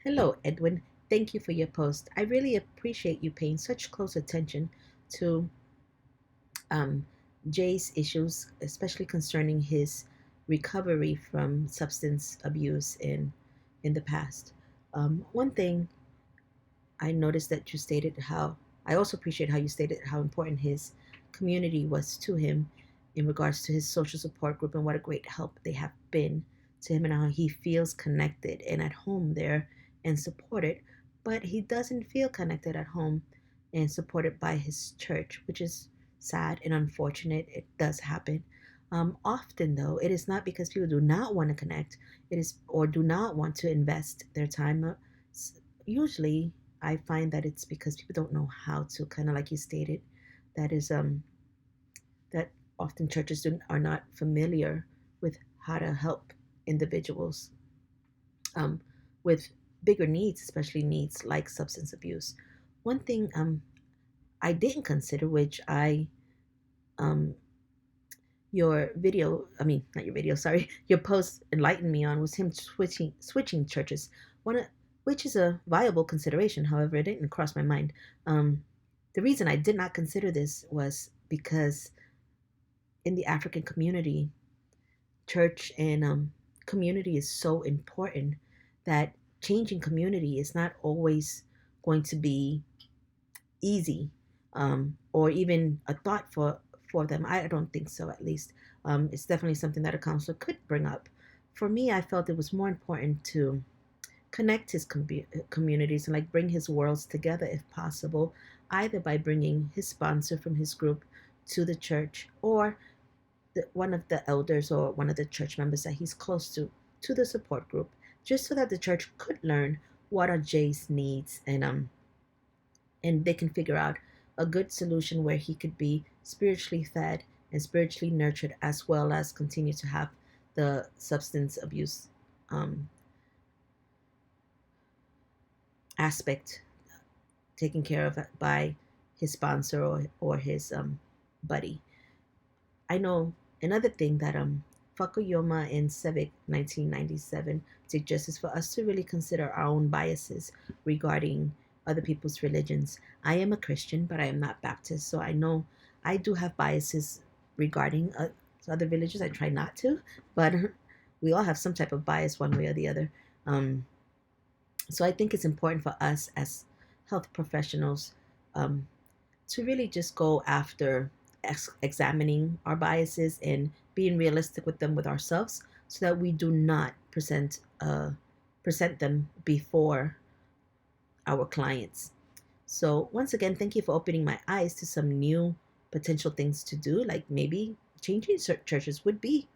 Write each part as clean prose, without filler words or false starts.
Hello, Edwin. Thank you for your post. I really appreciate you paying such close attention to um, Jay's issues, especially concerning his recovery from substance abuse in the past. One thing I noticed that you stated how I also appreciate how you stated how important his community was to him in regards to his social support group and what a great help they have been to him and how he feels connected and at home there and supported, but he doesn't feel connected at home and supported by his church, which is sad and unfortunate. It does happen. Often, though, it is not because people do not want to connect. It is or do not want to invest their time. Usually, I find that it's because people don't know how to, kind of like you stated, that is that often churches are not familiar with how to help individuals um, with bigger needs, especially needs like substance abuse. One thing I didn't consider, which I um, your video, I mean not your video, sorry, your post enlightened me on was him switching churches. One of, which is a viable consideration. However, it didn't cross my mind. Um, the reason I did not consider this was because in the African community, church and community is so important that changing community is not always going to be easy, or even a thought for them. I don't think so, at least. It's definitely something that a counselor could bring up. For me, I felt it was more important to connect his communities and like bring his worlds together if possible, either by bringing his sponsor from his group to the church or one of the elders or one of the church members that he's close to the support group, just so that the church could learn what are Jay's needs and they can figure out a good solution where he could be spiritually fed and spiritually nurtured as well as continue to have the substance abuse um, aspect taken care of by his sponsor or his buddy. I know another thing that Fakuyoma in Civic 1997 suggests is for us to really consider our own biases regarding other people's religions. I am a Christian, but I am not Baptist, so I know I do have biases regarding other religions. I try not to, but we all have some type of bias one way or the other. Um, so I think it's important for us as health professionals um, to really just go after examining our biases and being realistic with them with ourselves so that we do not present them before our clients. So once again, thank you for opening my eyes to some new potential things to do, like maybe changing churches would be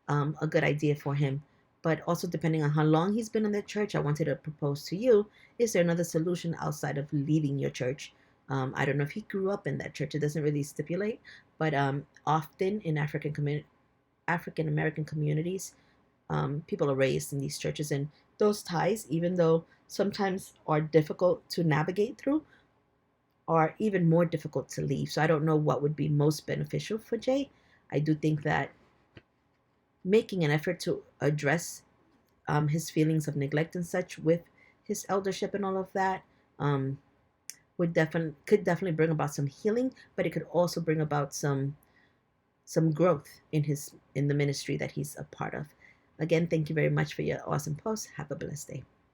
a good idea for him. But also, depending on how long he's been in that church, I wanted to propose to you, is there another solution outside of leaving your church? I don't know if he grew up in that church. It doesn't really stipulate, but often in African American communities, people are raised in these churches, and those ties, even though sometimes are difficult to navigate through, are even more difficult to leave. So I don't know what would be most beneficial for Jay. I do think that making an effort to address his feelings of neglect and such with his eldership and all of that um, could definitely bring about some healing, but it could also bring about some growth in the ministry that he's a part of. Again, thank you very much for your awesome post. Have a blessed day.